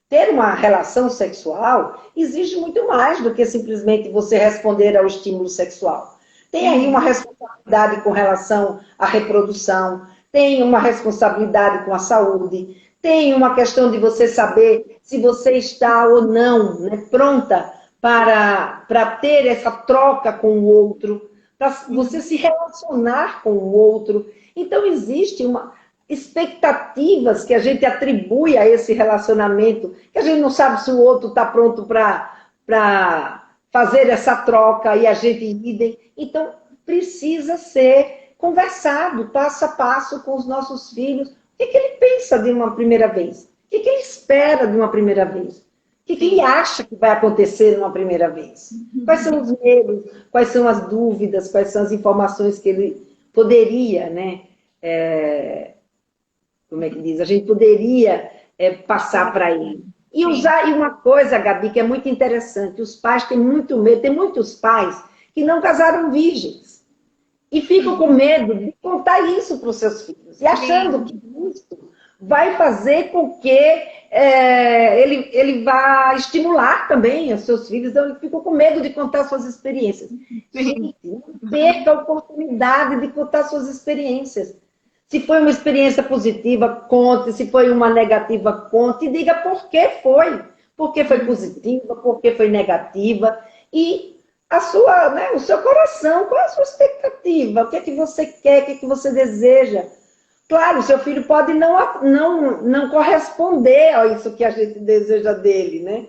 Ter uma relação sexual exige muito mais do que simplesmente você responder ao estímulo sexual. Tem aí uma responsabilidade com relação à reprodução, tem uma responsabilidade com a saúde, tem uma questão de você saber se você está ou não, né, pronta para ter essa troca com o outro, para você se relacionar com o outro. Então, existe expectativas que a gente atribui a esse relacionamento, que a gente não sabe se o outro está pronto para fazer essa troca e a gente idem. Então, precisa ser conversado passo a passo com os nossos filhos. O que ele pensa de uma primeira vez? O que ele espera de uma primeira vez? O que ele acha que vai acontecer numa primeira vez? Quais são os medos? Quais são as dúvidas? Quais são as informações que ele poderia, né? Como é que diz? A gente poderia passar para ele. E uma coisa, Gabi, que é muito interessante, os pais têm muito medo, tem muitos pais que não casaram virgens e ficam com medo de contar isso para os seus filhos, e achando que isso vai fazer com que ele vá estimular também os seus filhos, então ele ficou com medo de contar suas experiências. Gente, não perca a oportunidade de contar suas experiências. Se foi uma experiência positiva, conte. Se foi uma negativa, conte. E diga por que foi. Por que foi positiva, por que foi negativa. E o seu coração, qual é a sua expectativa? O que é que você quer, o que é que você deseja? Claro, o seu filho pode não corresponder a isso que a gente deseja dele, né?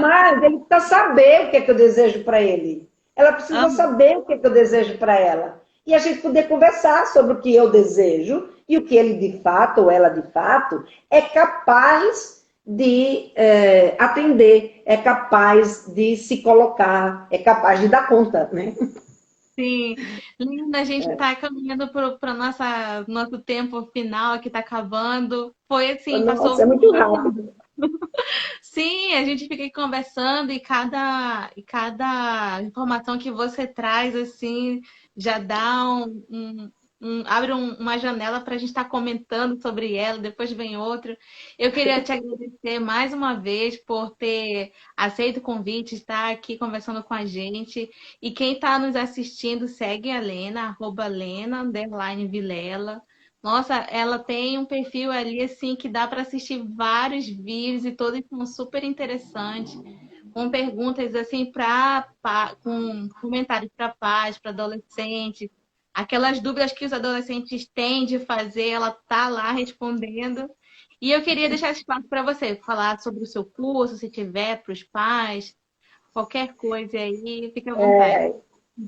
Mas ele precisa saber o que é que eu desejo para ele. Ela precisa saber o que é que eu desejo para ela. e a gente poder conversar sobre o que eu desejo e o que ele de fato, ou ela de fato, é capaz de atender, é capaz de se colocar, é capaz de dar conta, né? Sim, linda, a gente está caminhando para o nosso tempo final que está acabando. Foi assim, Nossa, passou é muito voando. rápido. Sim, a gente fica aí conversando e cada informação que você traz, assim, já dá abre uma janela para a gente estar comentando sobre ela, depois vem outra. Eu queria te agradecer mais uma vez por ter aceito o convite, estar aqui conversando com a gente. E quem está nos assistindo, segue a Lena, @Lena_Vilela. Nossa, ela tem um perfil ali assim que dá para assistir vários vídeos e todos são super interessantes, com perguntas assim com comentários para pais, para adolescentes, aquelas dúvidas que os adolescentes têm de fazer, ela tá lá respondendo. E eu queria deixar esse espaço para você falar sobre o seu curso, se tiver para os pais, qualquer coisa aí, fique à vontade.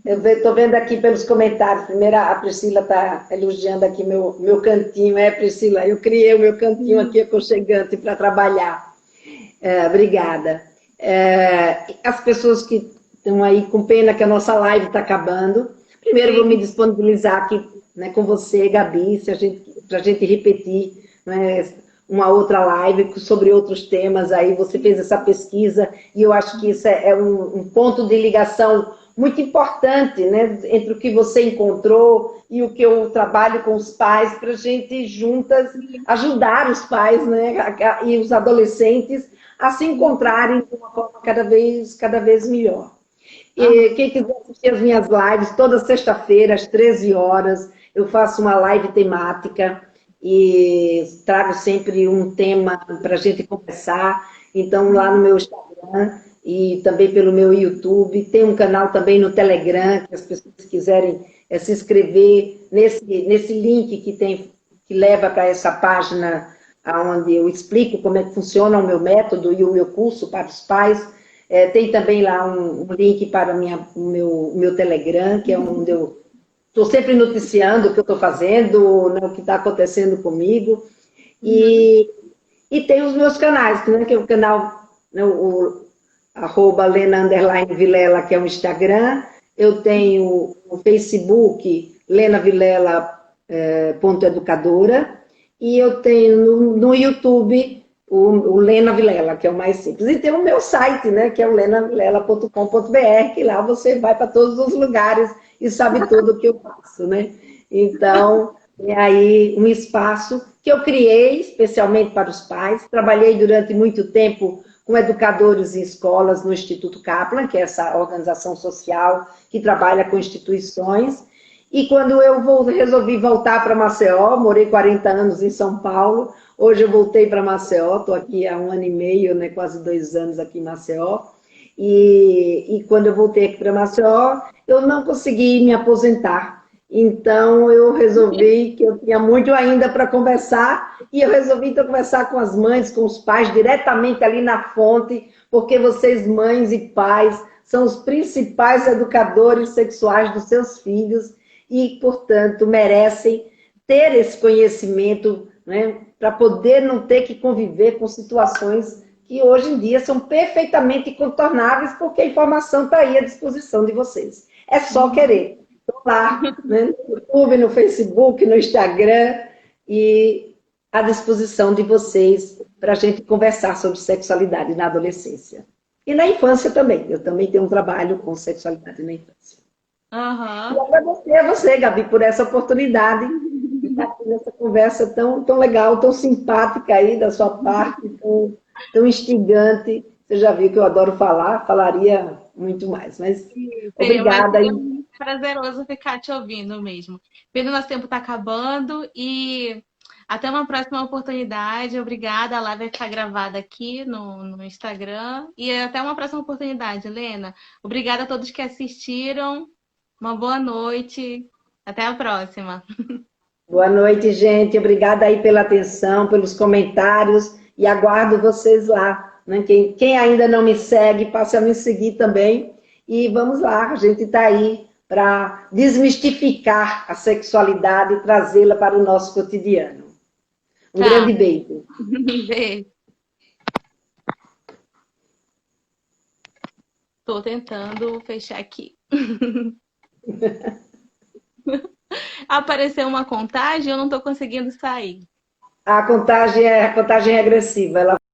Eu estou vendo aqui pelos comentários. Primeiro, a Priscila está elogiando aqui meu cantinho. Priscila, eu criei o meu cantinho aqui aconchegante para trabalhar. Obrigada. As pessoas que estão aí com pena que a nossa live está acabando. Primeiro, vou me disponibilizar aqui, né, com você, Gabi, para a gente repetir, né, uma outra live sobre outros temas. Aí você fez essa pesquisa e eu acho que isso é um ponto de ligação muito importante, né, entre o que você encontrou e o que eu trabalho com os pais, para a gente juntas ajudar os pais, né, e os adolescentes a se encontrarem de uma forma cada vez melhor. E quem quiser assistir as minhas lives, toda sexta-feira, às 13 horas, eu faço uma live temática e trago sempre um tema para a gente conversar. Então, lá no meu Instagram e também pelo meu YouTube, tem um canal também no Telegram, que as pessoas quiserem se inscrever nesse link que leva para essa página onde eu explico como é que funciona o meu método e o meu curso para os pais. Tem também lá um link para o meu Telegram, que é onde eu estou sempre noticiando o que eu estou fazendo, né, o que está acontecendo comigo. E tem os meus canais, né, que é o canal, né, o @Lena_Vilela, que é o Instagram. Eu tenho o Facebook, Lena Vilela, .educadora. E eu tenho no YouTube o Lena Vilela, que é o mais simples. E tem o meu site, né, que é o lenavilela.com.br, que lá você vai para todos os lugares e sabe tudo o que eu faço, né? Então, é aí um espaço que eu criei especialmente para os pais. Trabalhei durante muito tempo com educadores em escolas no Instituto Kaplan, que é essa organização social que trabalha com instituições. E quando eu resolvi voltar para Maceió, morei 40 anos em São Paulo, hoje eu voltei para Maceió, estou aqui há 1 ano e meio, né, quase 2 anos aqui em Maceió, e quando eu voltei aqui para Maceió, eu não consegui me aposentar, então eu resolvi que eu tinha muito ainda para conversar, e eu resolvi então conversar com as mães, com os pais, diretamente ali na fonte, porque vocês, mães e pais, são os principais educadores sexuais dos seus filhos, e, portanto, merecem ter esse conhecimento, né, para poder não ter que conviver com situações que hoje em dia são perfeitamente contornáveis, porque a informação está aí à disposição de vocês. É só querer. Estou lá, né, no YouTube, no Facebook, no Instagram, e à disposição de vocês para a gente conversar sobre sexualidade na adolescência. E na infância também. Eu também tenho um trabalho com sexualidade na infância. E agradecer a você, Gabi, por essa oportunidade de estar aqui nessa conversa tão legal, tão simpática aí da sua parte, tão instigante. Você já viu que eu adoro falar, falaria muito mais, mas obrigada. Seria muito prazeroso ficar te ouvindo mesmo. Pelo nosso tempo está acabando e até uma próxima oportunidade. Obrigada, a live vai ficar gravada aqui no Instagram. E até uma próxima oportunidade, Helena. Obrigada a todos que assistiram. Uma boa noite. Até a próxima. Boa noite, gente. Obrigada aí pela atenção, pelos comentários e aguardo vocês lá. Né? Quem ainda não me segue, passe a me seguir também. E vamos lá, a gente está aí para desmistificar a sexualidade e trazê-la para o nosso cotidiano. Um Tá. grande beijo. Beijo. Tô tentando fechar aqui. Apareceu uma contagem, eu não tô conseguindo sair. A contagem é regressiva, ela